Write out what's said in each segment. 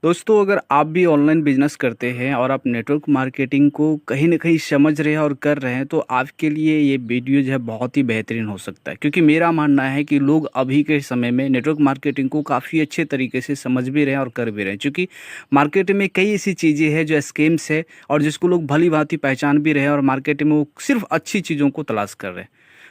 दोस्तों, अगर आप भी ऑनलाइन बिजनेस करते हैं और आप नेटवर्क मार्केटिंग को कहीं न कहीं समझ रहे हैं और कर रहे हैं, तो आपके लिए ये वीडियो जो है बहुत ही बेहतरीन हो सकता है। क्योंकि मेरा मानना है कि लोग अभी के समय में नेटवर्क मार्केटिंग को काफ़ी अच्छे तरीके से समझ भी रहे हैं और कर भी रहे हैं। क्योंकि मार्केट में कई ऐसी चीज़ें हैं जो स्कैम्स है और जिसको लोग भली-भाँति पहचान भी रहे हैं और मार्केट में वो सिर्फ़ अच्छी चीज़ों को तलाश कर रहे हैं।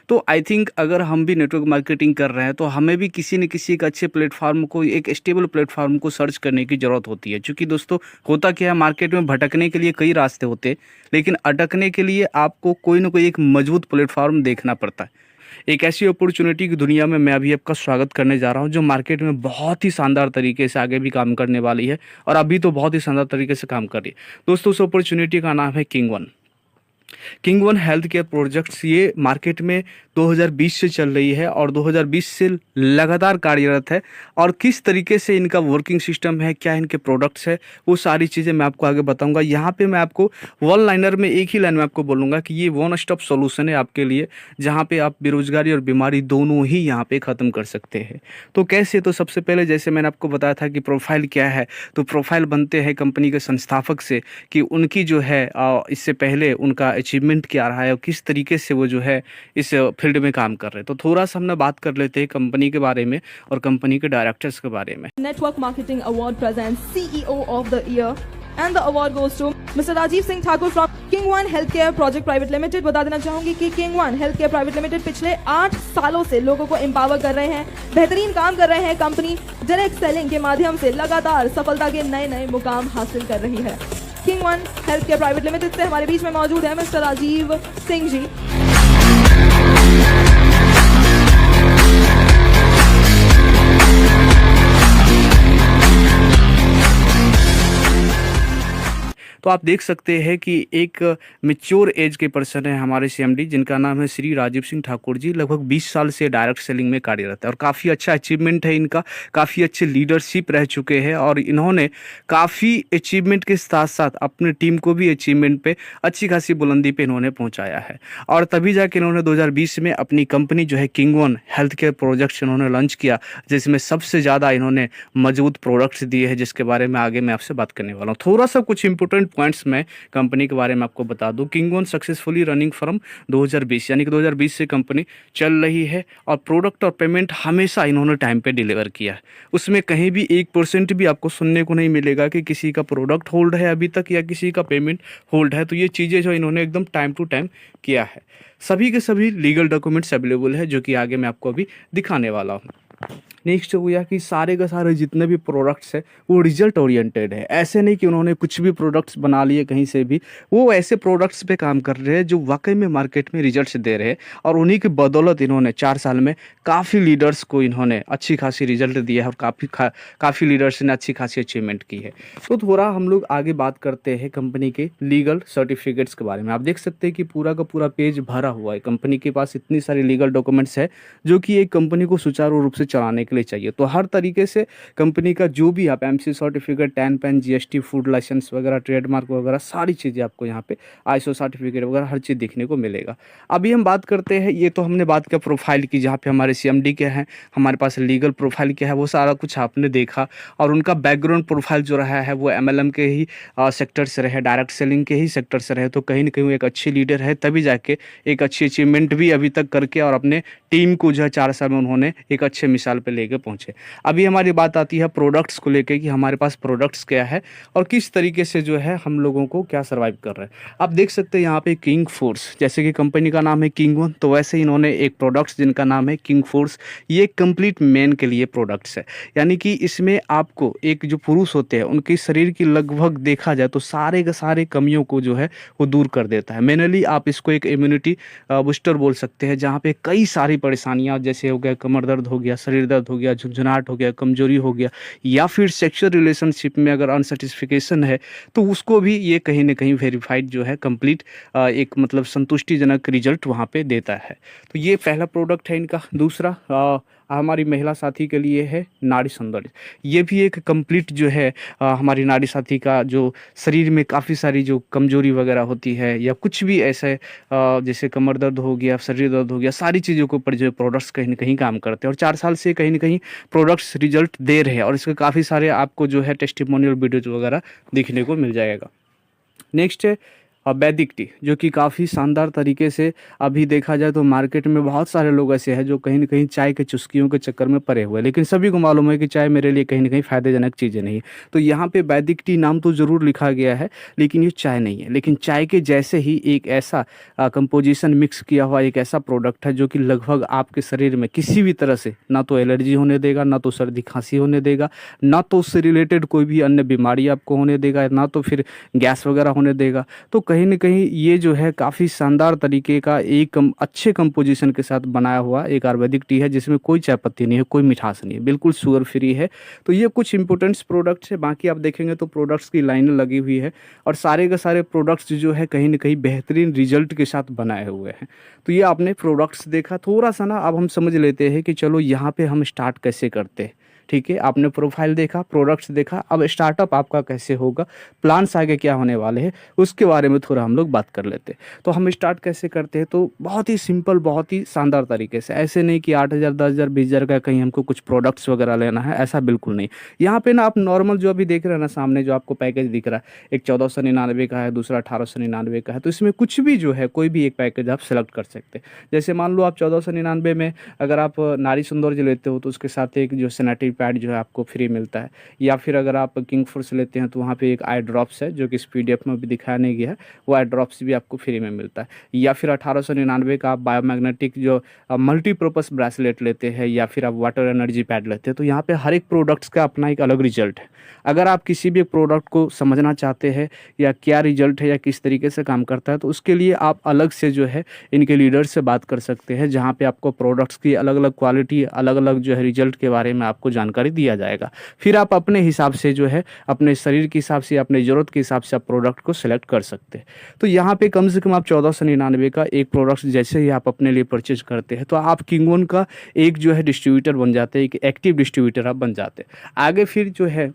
तो आई थिंक अगर हम भी नेटवर्क मार्केटिंग कर रहे हैं तो हमें भी किसी न किसी एक अच्छे प्लेटफॉर्म को, एक स्टेबल प्लेटफॉर्म को सर्च करने की ज़रूरत होती है। क्योंकि दोस्तों, होता क्या है, मार्केट में भटकने के लिए कई रास्ते होते हैं, लेकिन अटकने के लिए आपको कोई ना कोई एक मजबूत प्लेटफॉर्म देखना पड़ता है। एक ऐसी अपॉर्चुनिटी की दुनिया में मैं अभी आपका स्वागत करने जा रहा हूं, जो मार्केट में बहुत ही शानदार तरीके से आगे भी काम करने वाली है और अभी तो बहुत ही शानदार तरीके से काम कर रही है। दोस्तों, उस अपॉर्चुनिटी का नाम है king one. King one health care projects ये मार्केट में 2020 से चल रही है और 2020 से लगातार कार्यरत है। और किस तरीके से इनका वर्किंग सिस्टम है, क्या इनके प्रोडक्ट्स है, वो सारी चीज़ें मैं आपको आगे बताऊंगा। यहाँ पे मैं आपको वन लाइनर में एक ही लाइन में आपको बोलूँगा कि ये वन स्टॉप सॉल्यूशन है आपके लिए, जहाँ पे आप बेरोजगारी और बीमारी दोनों ही यहाँ पे ख़त्म कर सकते हैं। तो कैसे? तो सबसे पहले जैसे मैंने आपको बताया था कि प्रोफाइल क्या है, तो प्रोफाइल बनते हैं कंपनी के संस्थापक से कि उनकी जो है इससे पहले उनका अचीवमेंट क्या रहा है और किस तरीके से वो जो है इस फील्ड में काम कर रहे हैं। तो थोड़ा सा हम ना बात कर लेते हैं कंपनी के बारे में और कंपनी के डायरेक्टर्स के बारे में। Network Marketing Award presents CEO of the Year and the award goes to Mr. Rajiv Singh Thakur from King One Healthcare Project Private Limited। बता देना चाहूंगी कि King One Healthcare Private Limited पिछले 8 सालों से लोगों को एम्पावर कर रहे हैं, बेहतरीन काम कर रहे हैं। कंपनी डायरेक्ट सेलिंग के माध्यम से लगातार सफलता के नए नए मुकाम हासिल कर रही है। King one healthcare private limited से हमारे बीच में मौजूद है मिस्टर राजीव सिंह जी। तो आप देख सकते हैं कि एक मैच्योर एज के पर्सन है हमारे सीएमडी, जिनका नाम है श्री राजीव सिंह ठाकुर जी। लगभग 20 साल से डायरेक्ट सेलिंग में कार्यरत है और काफ़ी अच्छा अचीवमेंट है इनका, काफ़ी अच्छे लीडरशिप रह चुके हैं और इन्होंने काफ़ी अचीवमेंट के साथ साथ अपने टीम को भी अचीवमेंट पे अच्छी खासी बुलंदी पे इन्होंने पहुंचाया है। और तभी जाके इन्होंने 2020 में अपनी कंपनी जो है king one health care projects इन्होंने लॉन्च किया, जिसमें सबसे ज़्यादा इन्होंने मजबूत प्रोडक्ट्स दिए हैं, जिसके बारे में आगे मैं आपसे बात करने वाला हूँ। थोड़ा सा कुछ इंपॉर्टेंट पॉइंट्स मैं कंपनी के बारे में आपको बता दूं। King one successfully running from 2020, यानी कि 2020 से कंपनी चल रही है और प्रोडक्ट और पेमेंट हमेशा इन्होंने टाइम पे डिलीवर किया है। उसमें कहीं भी 1% भी आपको सुनने को नहीं मिलेगा कि किसी का प्रोडक्ट होल्ड है अभी तक या किसी का पेमेंट होल्ड है। तो ये चीज़ें जो इन्होंने एकदम टाइम टू टाइम किया है। सभी के सभी लीगल डॉक्यूमेंट्स अवेलेबल है, जो कि आगे मैं आपको अभी दिखाने वाला हूँ। नेक्स्ट हो गया कि सारे के सारे जितने भी प्रोडक्ट्स हैं वो रिजल्ट ओरिएंटेड है। ऐसे नहीं कि उन्होंने कुछ भी प्रोडक्ट्स बना लिए कहीं से भी, वो ऐसे प्रोडक्ट्स पे काम कर रहे हैं जो वाकई में मार्केट में रिजल्ट्स दे रहे हैं। और उन्हीं की बदौलत इन्होंने 4 साल में काफ़ी लीडर्स को इन्होंने अच्छी खासी रिजल्ट दिया है और काफ़ी लीडर्स ने अच्छी खासी अचीवमेंट की है। तो थोड़ा हम लोग आगे बात करते हैं कंपनी के लीगल सर्टिफिकेट्स के बारे में। आप देख सकते हैं कि पूरा का पूरा पेज भरा हुआ है। कंपनी के पास इतनी सारी लीगल डॉक्यूमेंट्स है जो कि एक कंपनी को सुचारू रूप से चलाने के लिए चाहिए। तो हर तरीके से कंपनी का जो भी आप MC certificate, TAN PAN, GST, food licence वगैरह, ट्रेडमार्क वगैरह सारी चीज़ें आपको यहाँ पे आईएसओ सर्टिफिकेट वगैरह हर चीज़ देखने को मिलेगा। अभी हम बात करते हैं, ये तो हमने बात किया प्रोफाइल की, जहाँ पे हमारे सीएमडी क्या है, हमारे पास लीगल प्रोफाइल क्या है, वो सारा कुछ आपने देखा। और उनका बैकग्राउंड प्रोफाइल जो रहा है वो एमएलएम के ही सेक्टर से रहे, डायरेक्ट सेलिंग के ही सेक्टर से रहे। तो कहीं ना कहीं वो एक अच्छी लीडर है, तभी जाके एक अच्छी अचीवमेंट भी अभी तक करके और अपने टीम को जो है 4 साल में उन्होंने एक अच्छे मिसाल पे लेके पहुंचे। अभी हमारी बात आती है प्रोडक्ट्स को लेके कि हमारे पास प्रोडक्ट्स क्या है और किस तरीके से जो है हम लोगों को क्या सर्वाइव कर रहे हैं। आप देख सकते हैं यहाँ पे किंग फोर्स, जैसे कि कंपनी का नाम है किंग वन, तो वैसे ही इन्होंने एक प्रोडक्ट्स जिनका नाम है किंग फोर्स, ये कंप्लीट मेन के लिए प्रोडक्ट्स है। यानी कि इसमें आपको एक जो पुरुष होते हैं उनके शरीर की लगभग देखा जाए तो सारे के सारे कमियों को जो है वो दूर कर देता है। मेनली आप इसको एक इम्यूनिटी बूस्टर बोल सकते हैं, जहाँ पे कई सारी परेशानियाँ जैसे हो गया कमर दर्द हो गया, शरीर दर्द हो गया, झुंझुनाहट हो गया, कमजोरी हो गया, या फिर सेक्सुअल रिलेशनशिप में अगर अनसेटिस्फिकेशन है तो उसको भी ये कहीं ना कहीं वेरीफाइड जो है कंप्लीट एक मतलब संतुष्टिजनक रिजल्ट वहाँ पे देता है। तो ये पहला प्रोडक्ट है इनका। दूसरा हमारी महिला साथी के लिए है नाड़ी सौंदर्य। ये भी एक कंप्लीट जो है हमारी नाड़ी साथी का जो शरीर में काफ़ी सारी जो कमजोरी वगैरह होती है या कुछ भी ऐसे जैसे कमर दर्द हो गया, शरीर दर्द हो गया, सारी चीज़ों के ऊपर जो प्रोडक्ट्स कहीं ना कहीं काम करते हैं और 4 साल से कहीं ना कहीं प्रोडक्ट्स रिजल्ट दे रहे हैं और इसके काफ़ी सारे आपको जो है टेस्टिमोनियल वीडियोज वगैरह देखने को मिल जाएगा। नेक्स्ट है वैदिक टी, जो कि काफ़ी शानदार तरीके से अभी देखा जाए तो मार्केट में बहुत सारे लोग ऐसे हैं जो कहीं ना कहीं चाय के चुस्कियों के चक्कर में पड़े हुए हैं, लेकिन सभी को मालूम है कि चाय मेरे लिए कहीं ना कहीं फ़ायदेजनक चीज़ें नहीं है। तो यहाँ पे वैदिक टी नाम तो ज़रूर लिखा गया है, लेकिन ये चाय नहीं है। लेकिन चाय के जैसे ही एक ऐसा कंपोजिशन मिक्स किया हुआ एक ऐसा प्रोडक्ट है जो कि लगभग आपके शरीर में किसी भी तरह से ना तो एलर्जी होने देगा, ना तो सर्दी खांसी होने देगा, ना तो उससे रिलेटेड कोई भी अन्य बीमारी आपको होने देगा, ना तो फिर गैस वगैरह होने देगा। तो कहीं न कहीं ये जो है काफ़ी शानदार तरीके का एक अच्छे कंपोजिशन के साथ बनाया हुआ एक आयुर्वेदिक टी है, जिसमें कोई चाय पत्ती नहीं है, कोई मिठास नहीं है, बिल्कुल शुगर फ्री है। तो ये कुछ इंपॉर्टेंट्स प्रोडक्ट्स है। बाकी आप देखेंगे तो प्रोडक्ट्स की लाइनें लगी हुई है और सारे के सारे प्रोडक्ट्स जो है कहीं न कहीं बेहतरीन रिजल्ट के साथ बनाए हुए हैं। तो ये आपने प्रोडक्ट्स देखा, थोड़ा सा ना अब हम समझ लेते हैं कि चलो यहाँ पे हम स्टार्ट कैसे करते हैं। ठीक है, आपने प्रोफाइल देखा, प्रोडक्ट्स देखा, अब स्टार्टअप आपका कैसे होगा, प्लान्स आगे क्या होने वाले हैं, उसके बारे में थोड़ा हम लोग बात कर लेते हैं। तो हम स्टार्ट कैसे करते हैं, तो बहुत ही सिंपल, बहुत ही शानदार तरीके से। ऐसे नहीं कि 8,000, 10,000, 20,000 का कहीं हमको कुछ प्रोडक्ट्स वगैरह लेना है, ऐसा बिल्कुल नहीं। यहाँ पे ना आप नॉर्मल जो अभी देख रहे हैं ना सामने जो आपको पैकेज दिख रहा है, एक 1499 का है, दूसरा 1899 का है। तो इसमें कुछ भी जो है कोई भी एक पैकेज आप सेलेक्ट कर सकते हैं। जैसे मान लो आप 1499 में अगर आप नारी सौंदर्य लेते हो तो उसके साथ एक जो सैनिटरी पैड जो है आपको फ्री मिलता है, या फिर अगर आप किंग फोर्स लेते हैं तो वहाँ पे एक आई ड्रॉप्स है जो कि इस PDF में भी दिखाया नहीं गया है, वो आई ड्रॉप्स भी आपको फ्री में मिलता है। या फिर 1899 का आप बायोमैग्नेटिक जो मल्टीपर्पज़ ब्रेसलेट लेते हैं, या फिर आप वाटर एनर्जी पैड लेते हैं। तो यहाँ पे हर एक प्रोडक्ट्स का अपना एक अलग रिजल्ट है। अगर आप किसी भी प्रोडक्ट को समझना चाहते हैं या क्या रिजल्ट है या किस तरीके से काम करता है, तो उसके लिए आप अलग से जो है इनके लीडर से बात कर सकते हैं, जहाँ पे आपको प्रोडक्ट्स की अलग अलग क्वालिटी, अलग अलग जो है रिजल्ट के बारे में आपको जानकारी दिया जाएगा। फिर आप अपने हिसाब से जो है अपने शरीर के हिसाब से, अपने ज़रूरत के हिसाब से आप प्रोडक्ट को सिलेक्ट कर सकते हैं। तो यहाँ पे कम से कम आप 1499 का एक प्रोडक्ट जैसे ही आप अपने लिए परचेज करते हैं तो आप किंगवन का एक जो है डिस्ट्रीब्यूटर बन जाते हैं, एक एक्टिव डिस्ट्रीब्यूटर आप बन जाते हैं। आगे फिर जो है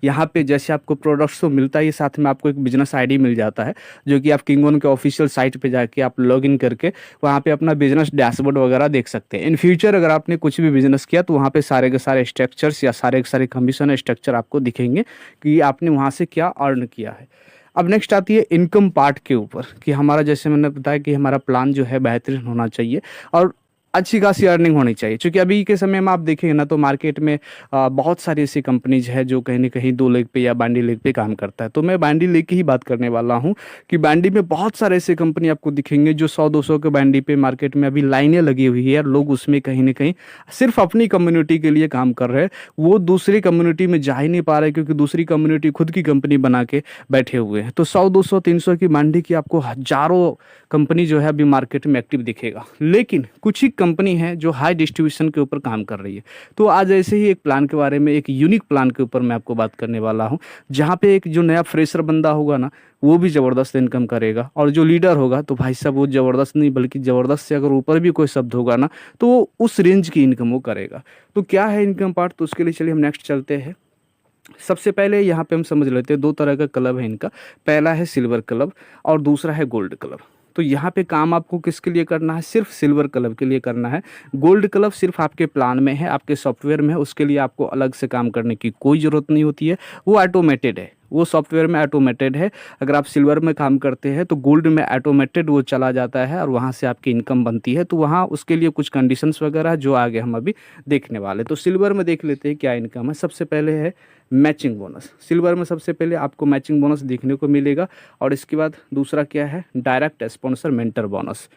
यहाँ पे जैसे आपको प्रोडक्ट्स तो मिलता है, साथ में आपको एक बिजनेस आईडी मिल जाता है, जो कि आप किंगवन के ऑफिशियल साइट पे जाके आप लॉगिन करके वहाँ पे अपना बिजनेस डैशबोर्ड वगैरह देख सकते हैं। इन फ्यूचर अगर आपने कुछ भी बिजनेस किया तो वहाँ पे सारे के सारे स्ट्रक्चर्स या सारे के सारे कमीशन स्ट्रक्चर आपको दिखेंगे कि आपने वहाँ से क्या अर्न किया है। अब नेक्स्ट आती है इनकम पार्ट के ऊपर, कि हमारा जैसे मैंने बताया कि हमारा प्लान जो है बेहतरीन होना चाहिए और अच्छी खासी अर्निंग होनी चाहिए। क्योंकि अभी के समय में आप देखेंगे ना तो मार्केट में बहुत सारी ऐसी कंपनीज है जो कहीं ना कहीं 2 लेग पे या बैंडी लेग पे काम करता है। तो मैं बैंडी लेग की ही बात करने वाला हूँ कि बैंडी में बहुत सारे ऐसे कंपनी आपको दिखेंगे जो 100-200 के बैंडी पे मार्केट में अभी लाइनें लगी हुई है। लोग उसमें कहीं ना कहीं सिर्फ अपनी कम्युनिटी के लिए काम कर रहे हैं, वो दूसरी कम्युनिटी में जा ही नहीं पा रहे क्योंकि दूसरी कम्युनिटी खुद की कंपनी बना के बैठे हुए हैं। तो 100-200, 300 की बैंडी की आपको हजारों कंपनी जो है अभी मार्केट में एक्टिव दिखेगा, लेकिन कुछ ही कंपनी है जो हाई डिस्ट्रीब्यूशन के ऊपर काम कर रही है। तो आज ऐसे ही एक प्लान के बारे में, एक यूनिक प्लान के ऊपर मैं आपको बात करने वाला हूं, जहां पे एक जो नया फ्रेशर बंदा होगा ना वो भी ज़बरदस्त इनकम करेगा, और जो लीडर होगा तो भाई साहब वो ज़बरदस्त नहीं बल्कि ज़बरदस्त से अगर ऊपर भी कोई शब्द होगा ना तो वो उस रेंज की इनकम वो करेगा। तो क्या है इनकम पार्ट, तो उसके लिए चलिए हम नेक्स्ट चलते हैं। सबसे पहले यहाँ पे हम समझ लेते हैं 2 तरह का क्लब है इनका। पहला है सिल्वर क्लब और दूसरा है गोल्ड क्लब। तो यहाँ पे काम आपको किसके लिए करना है, सिर्फ सिल्वर क्लब के लिए करना है। गोल्ड क्लब सिर्फ आपके प्लान में है, आपके सॉफ्टवेयर में है, उसके लिए आपको अलग से काम करने की कोई ज़रूरत नहीं होती है, वो ऑटोमेटेड है, वो सॉफ्टवेयर में ऑटोमेटेड है। अगर आप सिल्वर में काम करते हैं तो गोल्ड में ऑटोमेटेड वो चला जाता है और वहाँ से आपकी इनकम बनती है। तो वहाँ उसके लिए कुछ कंडीशंस वगैरह जो आगे हम अभी देखने वाले। तो सिल्वर में देख लेते हैं क्या इनकम है। सबसे पहले है मैचिंग बोनस। सिल्वर में सबसे पहले आपको मैचिंग बोनस देखने को मिलेगा, और इसके बाद दूसरा क्या है, डायरेक्ट स्पॉन्सर मेंटर बोनस।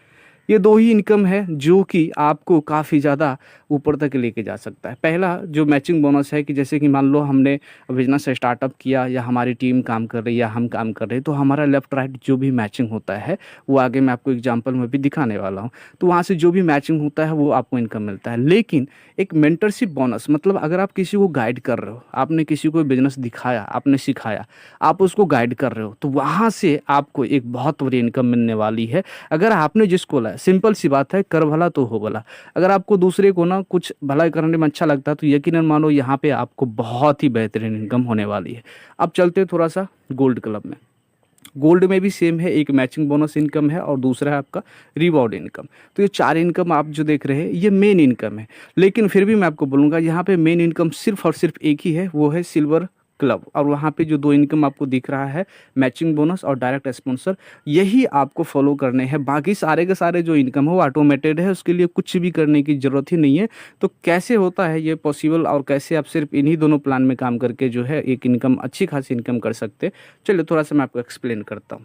ये 2 ही इनकम है जो कि आपको काफ़ी ज़्यादा ऊपर तक लेके जा सकता है। पहला जो मैचिंग बोनस है कि जैसे कि मान लो हमने बिजनेस स्टार्टअप किया या हमारी टीम काम कर रही है या हम काम कर रहे हैं, तो हमारा लेफ्ट राइट जो भी मैचिंग होता है वो आगे मैं आपको एग्जांपल में भी दिखाने वाला हूँ। तो वहाँ से जो भी मैचिंग होता है वो आपको इनकम मिलता है। लेकिन एक मेंटरशिप बोनस, मतलब अगर आप किसी को गाइड कर रहे हो, आपने किसी को बिजनेस दिखाया, आपने सिखाया, आप उसको गाइड कर रहे हो, तो वहाँ से आपको एक बहुत बड़ी इनकम मिलने वाली है। अगर आपने जिसको है। सिंपल सी बात है, कर भला तो हो भला। अगर आपको दूसरे को ना कुछ भला करने में अच्छा लगता है तो यकीनन मानो यहाँ पे आपको बहुत ही बेहतरीन इनकम होने वाली है। अब चलते हैं थोड़ा सा गोल्ड क्लब में। गोल्ड में भी सेम है, एक मैचिंग बोनस इनकम है और दूसरा है आपका रिवॉर्ड इनकम। तो ये चार इनकम आप जो देख रहे हैं ये मेन इनकम है। लेकिन फिर भी मैं आपको बोलूँगा यहाँ पे मेन इनकम सिर्फ और सिर्फ एक ही है, वो है सिल्वर क्लब। और वहाँ पे जो दो इनकम आपको दिख रहा है, मैचिंग बोनस और डायरेक्ट स्पॉन्सर, यही आपको फॉलो करने हैं। बाकी सारे के सारे जो इनकम है वो ऑटोमेटेड है, उसके लिए कुछ भी करने की ज़रूरत ही नहीं है। तो कैसे होता है ये पॉसिबल और कैसे आप सिर्फ इन्हीं दोनों प्लान में काम करके जो है एक इनकम, अच्छी खासी इनकम कर सकते हैं, चलिए थोड़ा सा मैं आपको एक्सप्लेन करता हूँ।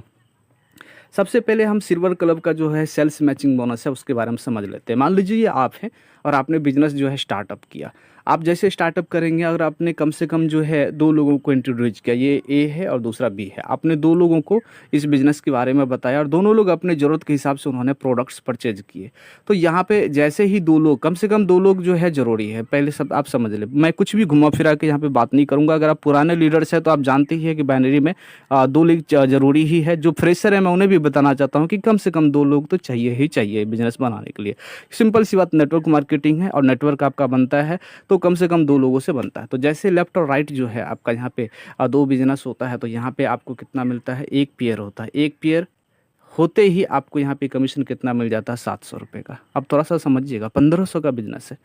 सबसे पहले हम सिल्वर क्लब का जो है सेल्स मैचिंग बोनस है उसके बारे में समझ लेते हैं। मान लीजिए ये आप हैं और आपने बिजनेस जो है स्टार्टअप किया। आप जैसे स्टार्टअप करेंगे, अगर आपने कम से कम जो है दो लोगों को इंट्रोड्यूस किया, ये ए है और दूसरा बी है, आपने दो लोगों को इस बिज़नेस के बारे में बताया और दोनों लोग अपने ज़रूरत के हिसाब से उन्होंने प्रोडक्ट्स परचेज किए। तो यहाँ पे जैसे ही दो लोग, कम से कम दो लोग जो है ज़रूरी है, पहले सब आप समझ लें। मैं कुछ भी घुमा फिरा के यहाँ पे बात नहीं करूँगा। अगर आप पुराने लीडर्स हैं तो आप जानते ही है कि बाइनरी में दो लोग ज़रूरी ही है। जो फ्रेशर है मैं उन्हें भी बताना चाहता हूँ कि कम से कम दो लोग तो चाहिए ही चाहिए बिजनेस बनाने के लिए। सिंपल सी बात, नेटवर्क मार्केटिंग है और नेटवर्क आपका बनता है तो कम से कम दो लोगों से बनता है। तो जैसे लेफ्ट और राइट जो है आपका यहाँ पे दो बिजनेस होता है तो यहाँ पे आपको कितना मिलता है, एक पेयर होता है। एक पेयर होते ही आपको यहाँ पे कमीशन कितना मिल जाता है, 700 रुपये का। अब थोड़ा सा समझिएगा, 1500 का बिजनेस है।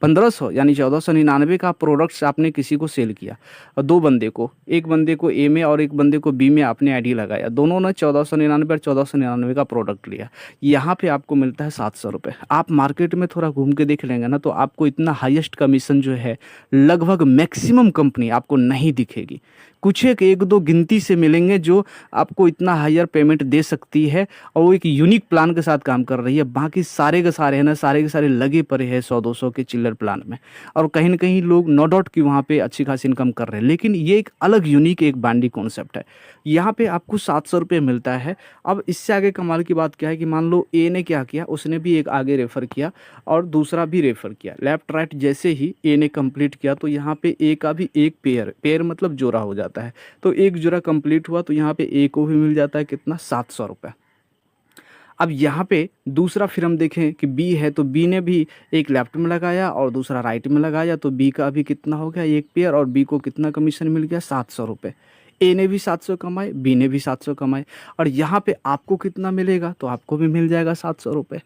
1500 यानी 1499 का प्रोडक्ट्स आपने किसी को सेल किया और दो बंदे को, एक बंदे को ए में और एक बंदे को बी में आपने आईडी लगाया, दोनों ने 1499 और 1499 का प्रोडक्ट लिया। यहाँ पे आपको मिलता है 700 रुपये। आप मार्केट में थोड़ा घूम के देख लेंगे ना तो आपको इतना हाईएस्ट कमीशन जो है लगभग मैक्सिमम कंपनी आपको नहीं दिखेगी। कुछ एक दो गिनती से मिलेंगे जो आपको इतना हायर पेमेंट दे सकती है और वो एक यूनिक प्लान के साथ काम कर रही है। बाकी सारे के सारे है ना, सारे के सारे लगे पड़े हैं 100-200 के चिल्लर प्लान में, और कहीं ना कहीं लोग नो डाउट कि वहाँ पे अच्छी खासी इनकम कर रहे हैं। लेकिन ये एक अलग यूनिक एक बैंडी कॉन्सेप्ट है। यहाँ पे आपको 700 रुपये मिलता है। अब इससे आगे कमाल की बात क्या है कि मान लो ए ने क्या किया, उसने भी एक आगे रेफ़र किया और दूसरा भी रेफ़र किया। लेफ्ट राइट जैसे ही ए ने कंप्लीट किया तो यहाँ पे ए का भी एक पेयर मतलब जोड़ा हो जाता है। तो एक जोड़ा कंप्लीट हुआ तो यहाँ पे ए को भी मिल जाता है कितना, 700 रुपये। अब यहाँ पे दूसरा फिर हम देखें कि बी है तो बी ने भी एक लेफ्ट में लगाया और दूसरा राइट में लगाया तो बी का भी कितना हो गया, एक पेयर, और बी को कितना कमीशन मिल गया, 700 रुपये। ए ने भी 700 कमाए, बी ने भी 700 कमाए, और यहाँ पे आपको कितना मिलेगा, तो आपको भी मिल जाएगा 700 रुपये।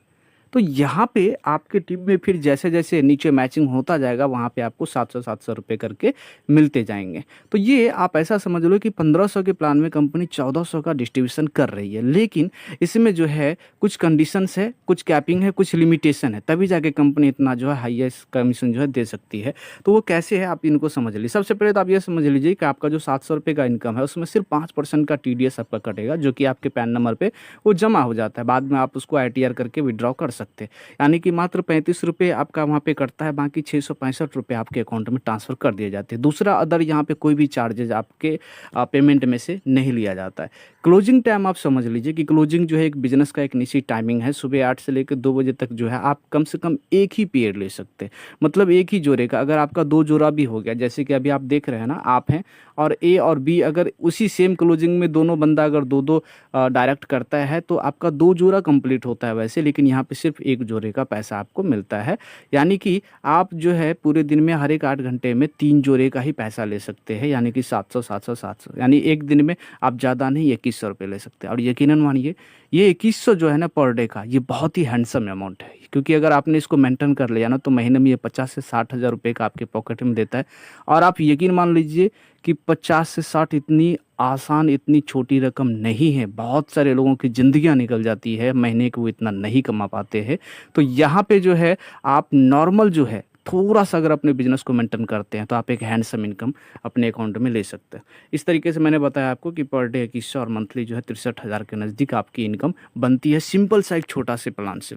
तो यहाँ पे आपके टीम में फिर जैसे जैसे नीचे मैचिंग होता जाएगा वहाँ पे आपको 700 रुपये करके मिलते जाएंगे। तो ये आप ऐसा समझ लो कि 1500 के प्लान में कंपनी 1400 का डिस्ट्रीब्यूशन कर रही है। लेकिन इसमें जो है कुछ कंडीशंस है, कुछ कैपिंग है, कुछ लिमिटेशन है, तभी जाके कंपनी इतना जो है हाईएस्ट कमीशन जो है दे सकती है। तो वो कैसे है आप इनको समझ लीजिए। सबसे पहले तो आप ये समझ लीजिए कि आपका जो 700 रुपये का इनकम है उसमें सिर्फ 5% का TDS आपका कटेगा, जो कि आपके पैन नंबर पर वो जमा हो जाता है। बाद में आप उसको ITR करके विड्रॉ कर सकते हैं। यानी कि मात्र 35 रुपये आपका वहाँ पे कटता है, बाकी 665 रुपये आपके अकाउंट में ट्रांसफ़र कर दिए जाते हैं। दूसरा अदर यहाँ पे कोई भी चार्जेज आपके पेमेंट में से नहीं लिया जाता है। क्लोजिंग टाइम आप समझ लीजिए कि क्लोजिंग जो है एक बिजनेस का एक निश्चित टाइमिंग है। सुबह 8 से लेकर 2 बजे तक जो है आप कम से कम एक ही पीरियड ले सकते हैं, मतलब एक ही जोड़े का। अगर आपका दो जोड़ा भी हो गया, जैसे कि अभी आप देख रहे हैं ना, आप हैं और ए और बी, अगर उसी सेम क्लोजिंग में दोनों बंदा अगर दो डायरेक्ट करता है तो आपका दो जोड़ा कंप्लीट होता है वैसे, लेकिन यहाँ पे सिर्फ एक जोड़े का पैसा आपको मिलता है। यानी कि आप जो है पूरे दिन में हर एक 8 घंटे में 3 जोड़े का ही पैसा ले सकते हैं, यानी कि 700, यानी एक दिन में आप ज़्यादा नहीं 2100 रुपये ले सकते हैं। और यकीनन मानिए ये 2100 जो है ना पर डे का, ये बहुत ही हैंडसम अमाउंट है, क्योंकि अगर आपने इसको मेंटेन कर लिया ना तो महीने में ये 50 से 60 हज़ार रुपये का आपके पॉकेट में देता है। और आप यकीन मान लीजिए कि 50 से 60 इतनी आसान, इतनी छोटी रकम नहीं है। बहुत सारे लोगों की ज़िंदगियां निकल जाती है, महीने को वो इतना नहीं कमा पाते हैं। तो यहाँ पे जो है आप नॉर्मल जो है थोड़ा सा अगर अपने बिजनेस को मेंटेन करते हैं तो आप एक हैंडसम इनकम अपने अकाउंट में ले सकते हैं। इस तरीके से मैंने बताया आपको कि पर डे 2100 और मंथली जो है 63 हज़ार के नज़दीक आपकी इनकम बनती है, सिंपल सा एक छोटा से प्लान से।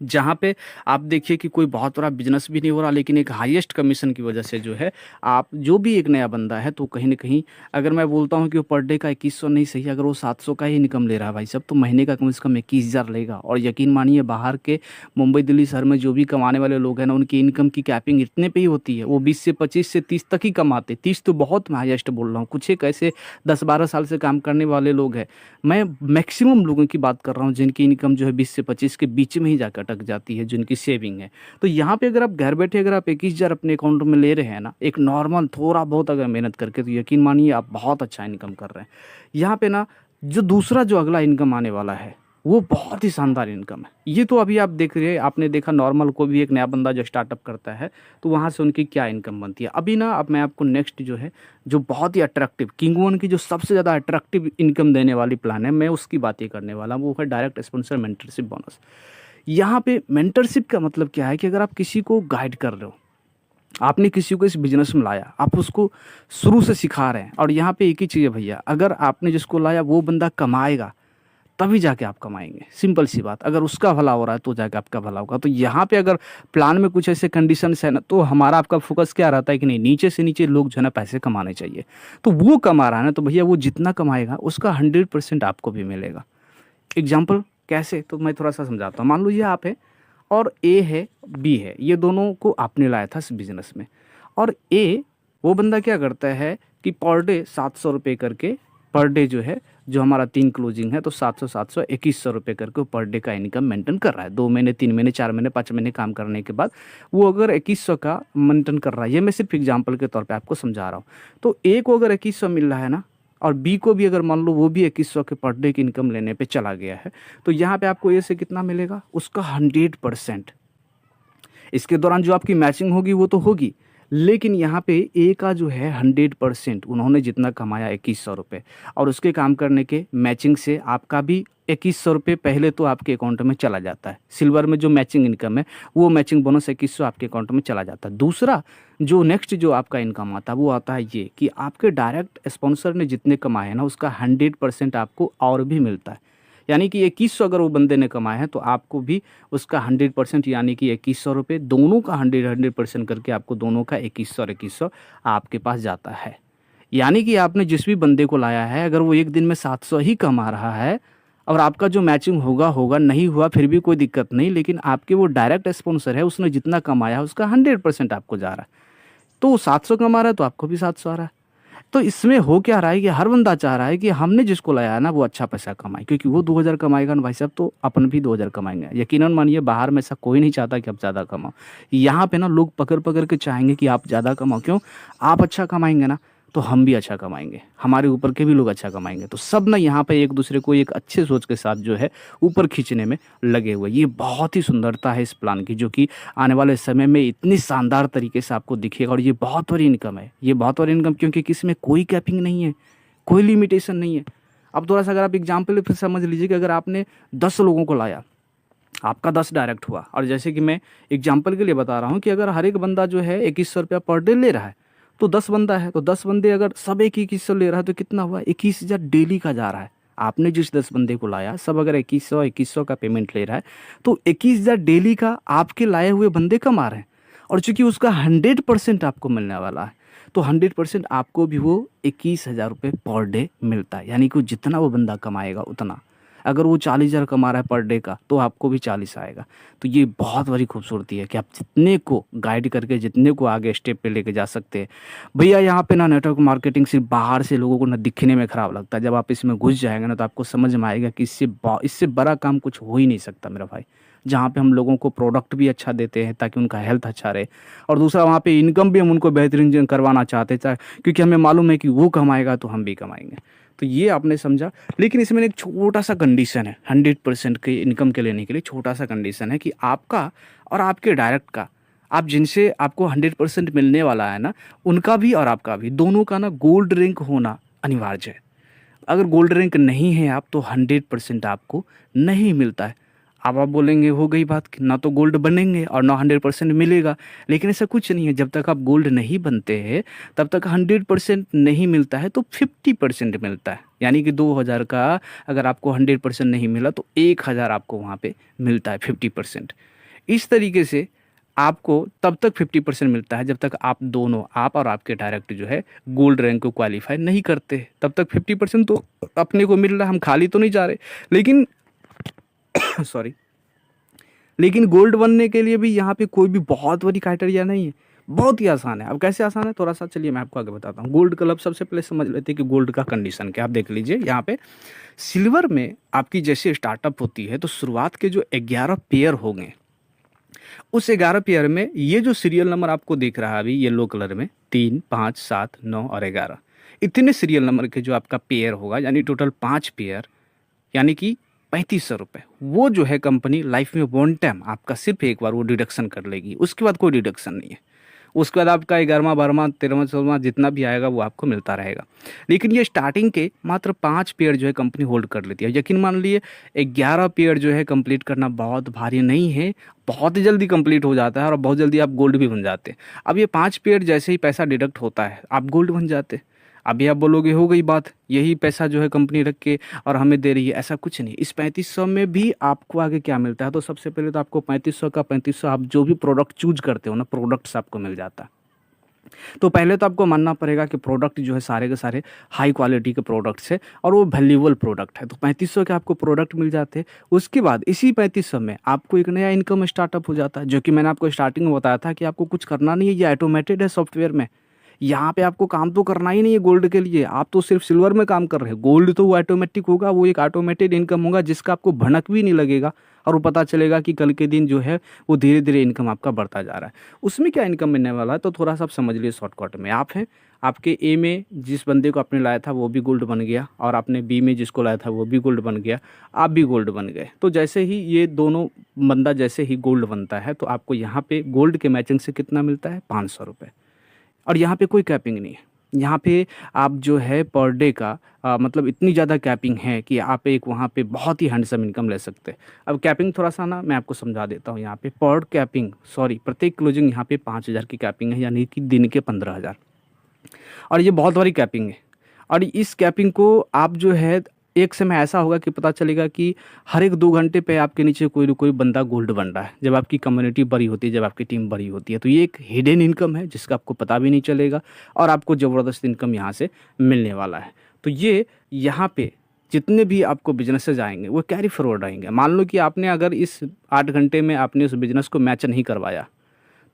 जहाँ पे आप देखिए कि कोई बहुत बड़ा बिजनेस भी नहीं हो रहा, लेकिन एक हाईएस्ट कमीशन की वजह से जो है आप जो भी एक नया बंदा है तो कहीं ना कहीं, अगर मैं बोलता हूँ कि वो पर डे का 2100 नहीं सही, अगर वो 700 का ही इनकम ले रहा है भाई साहब, तो महीने का कम से कम 21,000 लेगा। और यकीन मानिए बाहर के मुंबई दिल्ली शहर में जो भी कमाने वाले लोग हैं ना, उनकी इनकम की कैपिंग इतने पे ही होती है, वो 20 से 25 से 30 तक ही कमाते। 30 तो बहुत मैं हाईएस्ट बोल रहा हूँ, कुछ एक ऐसे 10-12 साल से काम करने वाले लोग हैं। मैं मैक्सिमम लोगों की बात कर रहा हूँ जिनकी इनकम जो है 20 से 25 के बीच में ही जाकर अटक जाती है, जिनकी सेविंग है। तो यहाँ पे अगर आप घर बैठे अगर आप 21,000 अपने अकाउंट में ले रहे हैं ना, एक नॉर्मल थोड़ा बहुत अगर मेहनत करके, तो यकीन मानिए आप बहुत अच्छा इनकम कर रहे हैं। यहाँ पे ना जो दूसरा जो अगला इनकम आने वाला है वो बहुत ही शानदार इनकम है। ये तो अभी आप देख रहे हैं, आपने देखा नॉर्मल को भी एक नया बंदा जो स्टार्टअप करता है तो वहाँ से उनकी क्या इनकम बनती है। अभी ना अब मैं आपको नेक्स्ट जो है जो बहुत ही अट्रैक्टिव किंग वन की जो सबसे ज़्यादा अट्रैक्टिव इनकम देने वाली प्लान है, मैं उसकी बात ही करने वाला हूँ। वो है डायरेक्ट स्पॉन्सर मेंटरशिप बोनस। यहाँ पे मेंटरशिप का मतलब क्या है कि अगर आप किसी को गाइड कर रहे हो, आपने किसी को इस बिजनेस में लाया, आप उसको शुरू से सिखा रहे हैं, और यहाँ पे एक ही चीज़ है भैया, अगर आपने जिसको लाया वो बंदा कमाएगा तभी जाके आप कमाएंगे। सिंपल सी बात, अगर उसका भला हो रहा है तो जाके आपका भला होगा। तो यहाँ पे अगर प्लान में कुछ ऐसे कंडीशंस है ना, तो हमारा आपका फोकस क्या रहता है कि नहीं, नीचे से नीचे लोग जो है ना पैसे कमाने चाहिए। तो वो कमा रहा है ना, तो भैया वो जितना कमाएगा उसका 100% आपको भी मिलेगा। एग्जाम्पल कैसे, तो मैं थोड़ा सा समझाता हूँ। मान लो ये आप है और ए है बी है, ये दोनों को आपने लाया था इस बिज़नेस में। और ए वो बंदा क्या करता है कि पर डे 700 रुपये करके, पर डे जो है जो हमारा 3 क्लोजिंग है तो 700 700 2100 रुपये करके वो पर डे का इनकम मेंटेन कर रहा है। 2 महीने 3 महीने 4 महीने 5 महीने काम करने के बाद वो अगर 2100 का मेंटेन कर रहा है, ये मैं सिर्फ एग्जांपल के तौर पे आपको समझा रहा हूँ। तो ए को अगर 2100 मिल रहा है ना, और बी को भी अगर मान लो वो भी 2100 के पर डे की इनकम लेने पे चला गया है, तो यहाँ पे आपको ए से कितना मिलेगा, उसका 100%। इसके दौरान जो आपकी मैचिंग होगी वो तो होगी, लेकिन यहाँ पे ए का जो है 100%, उन्होंने जितना कमाया 2100 रुपये, और उसके काम करने के मैचिंग से आपका भी 2100 रुपये पहले तो आपके अकाउंट में चला जाता है। सिल्वर में जो मैचिंग इनकम है वो मैचिंग बोनस 2100 आपके अकाउंट में चला जाता है। दूसरा जो नेक्स्ट जो आपका इनकम आता है वो आता है ये कि आपके डायरेक्ट स्पॉन्सर ने जितने कमाए हैं ना, उसका 100% आपको और भी मिलता है। यानी कि 2100 अगर वो बंदे ने कमाया है तो आपको भी उसका 100% यानी कि 2100 रुपये, दोनों का 100% करके आपको दोनों का 2100 और 2100 आपके पास जाता है। यानी कि आपने जिस भी बंदे को लाया है, अगर वो एक दिन में 700 ही कमा रहा है और आपका जो मैचिंग होगा होगा, नहीं हुआ फिर भी कोई दिक्कत नहीं, लेकिन आपके वो डायरेक्ट स्पॉन्सर है, उसने जितना कमाया है उसका 100% आपको जा रहा है। तो वो 700 कमा रहा है तो आपको भी 700 आ रहा है। तो इसमें हो क्या रहा है कि हर बंदा चाह रहा है कि हमने जिसको लाया है ना वो अच्छा पैसा कमाए, क्योंकि वो 2000 कमाएगा ना भाई साहब तो अपन भी 2000 कमाएंगे। यकीनन मानिए बाहर में ऐसा कोई नहीं चाहता कि आप ज़्यादा कमाओ। यहाँ पे ना लोग पकड़ पकड़ के चाहेंगे कि आप ज़्यादा कमाओ, क्यों, आप अच्छा कमाएंगे ना तो हम भी अच्छा कमाएंगे, हमारे ऊपर के भी लोग अच्छा कमाएंगे। तो सब ना यहाँ पे एक दूसरे को एक अच्छे सोच के साथ जो है ऊपर खींचने में लगे हुए। ये बहुत ही सुंदरता है इस प्लान की, जो कि आने वाले समय में इतनी शानदार तरीके से आपको दिखेगा। और ये बहुत बड़ी इनकम है, ये बहुत बड़ी इनकम, क्योंकि किसी कोई कैपिंग नहीं है, कोई लिमिटेशन नहीं है। अब थोड़ा सा अगर आप एग्जाम्पल फिर समझ लीजिए कि अगर आपने 10 लोगों को लाया, आपका 10 डायरेक्ट हुआ, और जैसे कि मैं एग्जाम्पल के लिए बता रहा हूँ कि अगर हर एक बंदा जो है 2100 रुपया पर डे ले रहा है, तो 10 बंदा है तो 10 बंदे अगर सब एक 2100 ले रहा है तो कितना हुआ, 21,000 डेली का जा रहा है। आपने जिस 10 बंदे को लाया सब अगर 2100 का पेमेंट ले रहा है तो 21,000 डेली का आपके लाए हुए बंदे कमा रहे हैं। और चूंकि उसका 100% आपको मिलने वाला है, तो 100% आपको भी वो 21,000 रुपये पर डे मिलता है। यानी कि जितना वो बंदा कमाएगा उतना, अगर वो 40,000 कमा रहा है पर डे का तो आपको भी 40 आएगा। तो ये बहुत बड़ी खूबसूरती है कि आप जितने को गाइड करके जितने को आगे स्टेप पे लेके जा सकते हैं। भैया यहाँ पे ना नेटवर्क मार्केटिंग सिर्फ बाहर से लोगों को ना दिखने में ख़राब लगता है, जब आप इसमें घुस जाएंगे ना तो आपको समझ में आएगा कि इससे बड़ा काम कुछ हो ही नहीं सकता मेरा भाई। जहाँ पे हम लोगों को प्रोडक्ट भी अच्छा देते हैं ताकि उनका हेल्थ अच्छा रहे, और दूसरा वहाँ पे इनकम भी हम उनको बेहतरीन करवाना चाहते हैं, क्योंकि हमें मालूम है कि वो कमाएगा तो हम भी कमाएंगे। तो ये आपने समझा। लेकिन इसमें एक छोटा सा कंडीशन है, 100% के इनकम के लेने के लिए छोटा सा कंडीशन है कि आपका और आपके डायरेक्ट का, आप जिनसे आपको 100% मिलने वाला है ना, उनका भी और आपका भी, दोनों का ना गोल्ड रैंक होना अनिवार्य है। अगर गोल्ड रैंक नहीं है आप तो 100% आपको नहीं मिलता है। अब आप बोलेंगे हो गई बात कि ना तो गोल्ड बनेंगे और ना 100% मिलेगा, लेकिन ऐसा कुछ नहीं है। जब तक आप गोल्ड नहीं बनते हैं तब तक 100% नहीं मिलता है, तो 50% मिलता है। यानी कि 2000 का अगर आपको 100% नहीं मिला तो 1000 आपको वहाँ पे मिलता है 50%। इस तरीके से आपको तब तक 50% मिलता है जब तक आप दोनों, आप और आपके डायरेक्ट जो है गोल्ड रैंक को क्वालिफाई नहीं करते, तब तक 50% तो अपने को मिल रहा है, हम खाली तो नहीं जा रहे। लेकिन सॉरी, लेकिन गोल्ड बनने के लिए भी यहाँ पे कोई भी बहुत बड़ी क्राइटेरिया नहीं है, बहुत ही आसान है। अब कैसे आसान है, थोड़ा सा चलिए मैं आपको आगे बताता हूँ। गोल्ड क्लब सबसे पहले समझ लेते हैं कि गोल्ड का कंडीशन क्या। आप देख लीजिए यहाँ पे सिल्वर में आपकी जैसे स्टार्टअप होती है तो शुरुआत के जो 11 पेयर होंगे, उस 11 पेयर में ये जो सीरियल नंबर आपको दिख रहा है अभी येलो कलर में, 3, 5, 7, 9 और 11, इतने सीरियल नंबर के जो आपका पेयर होगा, यानी टोटल 5 पेयर, यानी कि 3500 रुपये, वो जो है कंपनी लाइफ में वन टाइम आपका सिर्फ एक बार वो डिडक्शन कर लेगी। उसके बाद कोई डिडक्शन नहीं है। उसके बाद आपका 11वां 12वां 13वां 14वां जितना भी आएगा वो आपको मिलता रहेगा। लेकिन ये स्टार्टिंग के मात्र 5 पेयर जो है कंपनी होल्ड कर लेती है। यकीन मान लिए 11 पेयर जो है कंप्लीट करना बहुत भारी नहीं है, बहुत ही जल्दी कंप्लीट हो जाता है और बहुत जल्दी आप गोल्ड भी बन जाते हैं। अब ये 5 पेयर जैसे ही पैसा डिडक्ट होता है आप गोल्ड बन जाते हैं। अभी आप बोलोगे हो गई बात, यही पैसा जो है कंपनी रख के और हमें दे रही है, ऐसा कुछ नहीं। इस 3500 में भी आपको आगे क्या मिलता है, तो सबसे पहले तो आपको 3500 का 3500 आप जो भी प्रोडक्ट चूज करते हो ना, प्रोडक्ट्स आपको मिल जाता है। तो पहले तो आपको मानना पड़ेगा कि प्रोडक्ट जो है सारे के सारे हाई क्वालिटी के प्रोडक्ट्स है और वो वैल्यूएबल प्रोडक्ट है, तो 3500 के आपको प्रोडक्ट मिल जाते हैं। उसके बाद इसी 3500 में आपको एक नया इनकम स्टार्टअप हो जाता है, जो कि मैंने आपको स्टार्टिंग में बताया था कि आपको कुछ करना नहीं है, ये ऑटोमेटेड है सॉफ्टवेयर में। यहाँ पे आपको काम तो करना ही नहीं है गोल्ड के लिए, आप तो सिर्फ सिल्वर में काम कर रहे हैं। गोल्ड तो वो ऑटोमेटिक होगा, वो एक ऑटोमेटेड इनकम होगा जिसका आपको भनक भी नहीं लगेगा और वो पता चलेगा कि कल के दिन जो है वो धीरे धीरे इनकम आपका बढ़ता जा रहा है। उसमें क्या इनकम मिलने वाला है, तो थोड़ा सा आप समझ लीजिए शॉर्टकट में। आप हैं, आपके ए में जिस बंदे को आपने लाया था वो भी गोल्ड बन गया, और आपने बी में जिसको लाया था वो भी गोल्ड बन गया, आप भी गोल्ड बन गए। तो जैसे ही ये दोनों बंदा जैसे ही गोल्ड बनता है तो आपको यहाँ पे गोल्ड के मैचिंग से कितना मिलता है, 500 रुपये। और यहाँ पे कोई कैपिंग नहीं है। यहाँ पे आप जो है पर डे का मतलब इतनी ज़्यादा कैपिंग है कि आप एक वहाँ पे बहुत ही हैंडसम इनकम ले सकते हैं। अब कैपिंग थोड़ा सा ना मैं आपको समझा देता हूँ। यहाँ पे पर कैपिंग प्रत्येक क्लोजिंग यहाँ पे 5000 की कैपिंग है, यानी कि दिन के 15000, और ये बहुत बड़ी कैपिंग है। और इस कैपिंग को आप जो है एक समय ऐसा होगा कि पता चलेगा कि हर एक 2 घंटे पे आपके नीचे कोई न कोई बंदा गोल्ड बन रहा है। जब आपकी कम्युनिटी बड़ी होती है, जब आपकी टीम बड़ी होती है, तो ये एक हिडन इनकम है जिसका आपको पता भी नहीं चलेगा और आपको ज़बरदस्त इनकम यहाँ से मिलने वाला है। तो ये यहाँ पे जितने भी आपको बिजनेसेज आएंगे वो कैरी फॉरवर्ड आएंगे। मान लो कि आपने अगर इस 8 घंटे में आपने उस बिज़नेस को मैच नहीं करवाया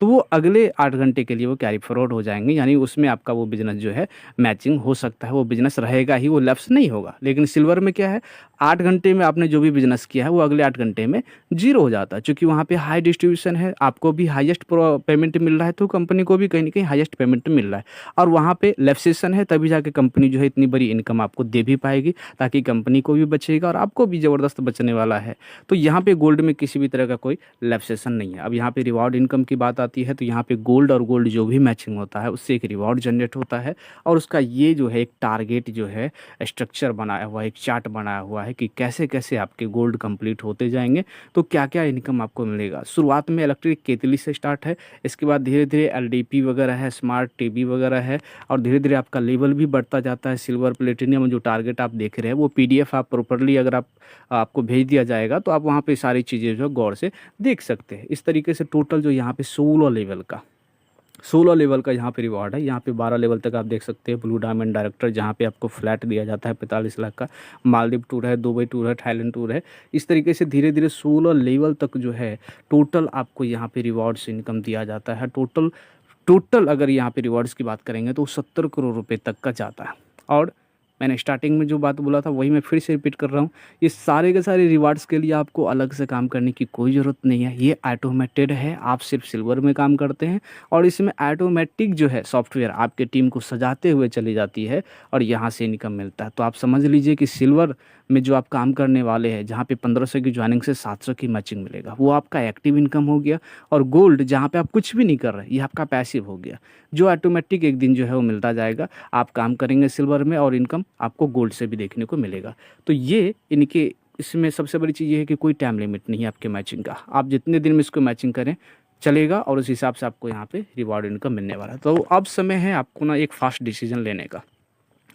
तो वो अगले 8 घंटे के लिए वो कैरी फॉरवर्ड हो जाएंगे, यानी उसमें आपका वो बिज़नेस जो है मैचिंग हो सकता है, वो बिज़नेस रहेगा ही, वो लैप्स नहीं होगा। लेकिन सिल्वर में क्या है, 8 घंटे में आपने जो भी बिज़नेस किया है वो अगले 8 घंटे में जीरो हो जाता है, क्योंकि वहाँ पे हाई डिस्ट्रीब्यूशन है, आपको भी हाईएस्ट पेमेंट मिल रहा है तो कंपनी को भी कहीं ना कहीं हाईएस्ट पेमेंट मिल रहा है, और वहाँ पे लैप्सेशन है, तभी जाके कंपनी जो है इतनी बड़ी इनकम आपको दे भी पाएगी, ताकि कंपनी को भी बचेगा और आपको भी ज़बरदस्त बचने वाला है। तो यहाँ पे गोल्ड में किसी भी तरह का कोई लैप्सेशन नहीं है। अब यहाँ पे रिवॉर्ड इनकम की बात आती है, तो यहाँ पे गोल्ड और गोल्ड जो भी मैचिंग होता है उससे एक रिवॉर्ड जनरेट होता है, और उसका ये जो है एक टारगेट जो है स्ट्रक्चर बनाया हुआ है, एक चार्ट बनाया हुआ है कि कैसे कैसे आपके गोल्ड कंप्लीट होते जाएंगे, तो क्या क्या इनकम आपको मिलेगा। शुरुआत में इलेक्ट्रिक केतली से स्टार्ट है, इसके बाद धीरे धीरे एलडीपी वगैरह है, स्मार्ट टीवी वगैरह है, और धीरे धीरे आपका लेवल भी बढ़ता जाता है। सिल्वर प्लेटिनियम जो टारगेट आप देख रहे हैं वो पीडीएफ आप प्रॉपरली अगर आपको भेज दिया जाएगा तो आप वहाँ पे सारी चीज़ें जो गौर से देख सकते हैं। इस तरीके से टोटल जो यहाँ पे 16 लेवल का यहाँ पे रिवॉर्ड है। यहाँ पे 12 लेवल तक आप देख सकते हैं। ब्लू डायमंड डायरेक्टर जहाँ पे आपको फ्लैट दिया जाता है 45 लाख का, मालदीव टूर है, दुबई टूर है, थाईलैंड टूर है। इस तरीके से धीरे धीरे 16 लेवल तक जो है टोटल आपको यहाँ पे रिवॉर्ड से इनकम दिया जाता है। टोटल अगर यहाँ पे रिवॉर्ड्स की बात करेंगे तो 70 करोड़ रुपये तक का जाता है। और मैंने स्टार्टिंग में जो बात बोला था वही मैं फिर से रिपीट कर रहा हूँ, ये सारे के सारे रिवार्ड्स के लिए आपको अलग से काम करने की कोई ज़रूरत नहीं है, ये ऑटोमेटेड है। आप सिर्फ सिल्वर में काम करते हैं और इसमें ऑटोमेटिक जो है सॉफ्टवेयर आपके टीम को सजाते हुए चली जाती है और यहाँ से इनकम मिलता है। तो आप समझ लीजिए कि सिल्वर में जो आप काम करने वाले हैं, जहाँ पे 1500 की ज्वाइनिंग से 700 की मैचिंग मिलेगा, वो आपका एक्टिव इनकम हो गया। और गोल्ड जहाँ पे आप कुछ भी नहीं कर रहे, ये आपका पैसिव हो गया, जो ऑटोमेटिक एक दिन जो है वो मिलता जाएगा। आप काम करेंगे सिल्वर में और इनकम आपको गोल्ड से भी देखने को मिलेगा। तो ये इनके इसमें सबसे बड़ी चीज़ ये है कि कोई टाइम लिमिट नहीं है आपके मैचिंग का। आप जितने दिन में इसको मैचिंग करें चलेगा और उस हिसाब से आपको यहाँ पे रिवॉर्ड इनकम मिलने वाला है। तो अब समय है आपको ना एक फास्ट डिसीजन लेने का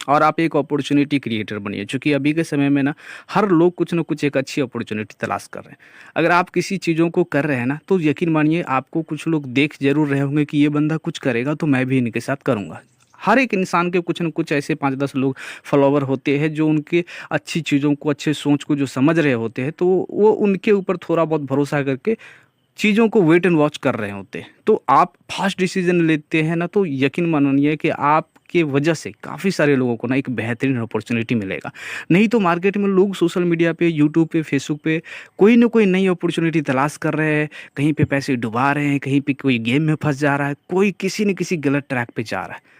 और आप एक अपॉर्चुनिटी क्रिएटर बनिए, क्योंकि अभी के समय में ना हर लोग कुछ ना कुछ एक अच्छी अपॉर्चुनिटी तलाश कर रहे हैं। अगर आप किसी चीज़ों को कर रहे हैं ना, तो यकीन मानिए आपको कुछ लोग देख जरूर रहे होंगे कि ये बंदा कुछ करेगा तो मैं भी इनके साथ करूँगा। हर एक इंसान के कुछ न कुछ ऐसे 5-10 लोग फॉलोवर होते हैं जो उनके अच्छी चीज़ों को, अच्छे सोच को जो समझ रहे होते हैं, तो वो उनके ऊपर थोड़ा बहुत भरोसा करके चीज़ों को वेट एंड वॉच कर रहे होते हैं। तो आप फास्ट डिसीजन लेते हैं ना, तो यकीन मानिए कि आपके वजह से काफ़ी सारे लोगों को ना एक बेहतरीन अपॉर्चुनिटी मिलेगा। नहीं तो मार्केट में लोग सोशल मीडिया पे, यूट्यूब पे, फेसबुक पे कोई ना कोई नई अपॉर्चुनिटी तलाश कर रहे हैं, कहीं पे पैसे डुबा रहे हैं, कहीं पे कोई गेम में फंस जा रहा है, कोई किसी न किसी गलत ट्रैक पे जा रहा है।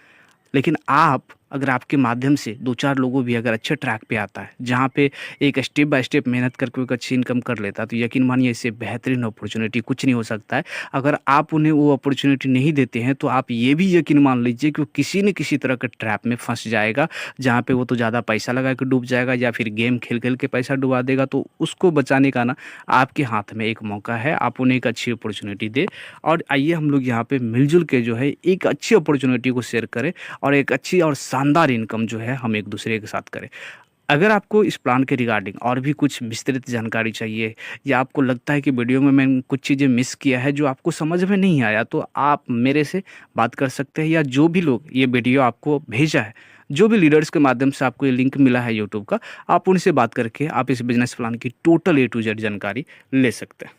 लेकिन आप, अगर आपके माध्यम से 2-4 लोगों भी अगर अच्छे ट्रैक पे आता है, जहाँ पे एक स्टेप बाय स्टेप मेहनत करके एक अच्छी इनकम कर लेता है, तो यकीन मानिए इससे बेहतरीन अपॉर्चुनिटी कुछ नहीं हो सकता है। अगर आप उन्हें वो अपॉर्चुनिटी नहीं देते हैं, तो आप ये भी यकीन मान लीजिए कि वो किसी न किसी तरह के ट्रैप में फंस जाएगा, जहाँ पे वो तो ज़्यादा पैसा लगा के डूब जाएगा या फिर गेम खेल खेल के पैसा डुबा देगा। तो उसको बचाने का ना आपके हाथ में एक मौका है, आप उन्हें एक अच्छी अपॉर्चुनिटी दें। और आइए हम लोग यहाँ पे मिलजुल के जो है एक अच्छी अपॉर्चुनिटी को शेयर करें और एक अच्छी और शानदार इनकम जो है हम एक दूसरे के साथ करें। अगर आपको इस प्लान के रिगार्डिंग और भी कुछ विस्तृत जानकारी चाहिए, या आपको लगता है कि वीडियो में मैंने कुछ चीज़ें मिस किया है जो आपको समझ में नहीं आया, तो आप मेरे से बात कर सकते हैं, या जो भी लोग ये वीडियो आपको भेजा है, जो भी लीडर्स के माध्यम से आपको ये लिंक मिला है यूट्यूब का, आप उनसे बात करके आप इस बिजनेस प्लान की टोटल A to Z जानकारी ले सकते हैं।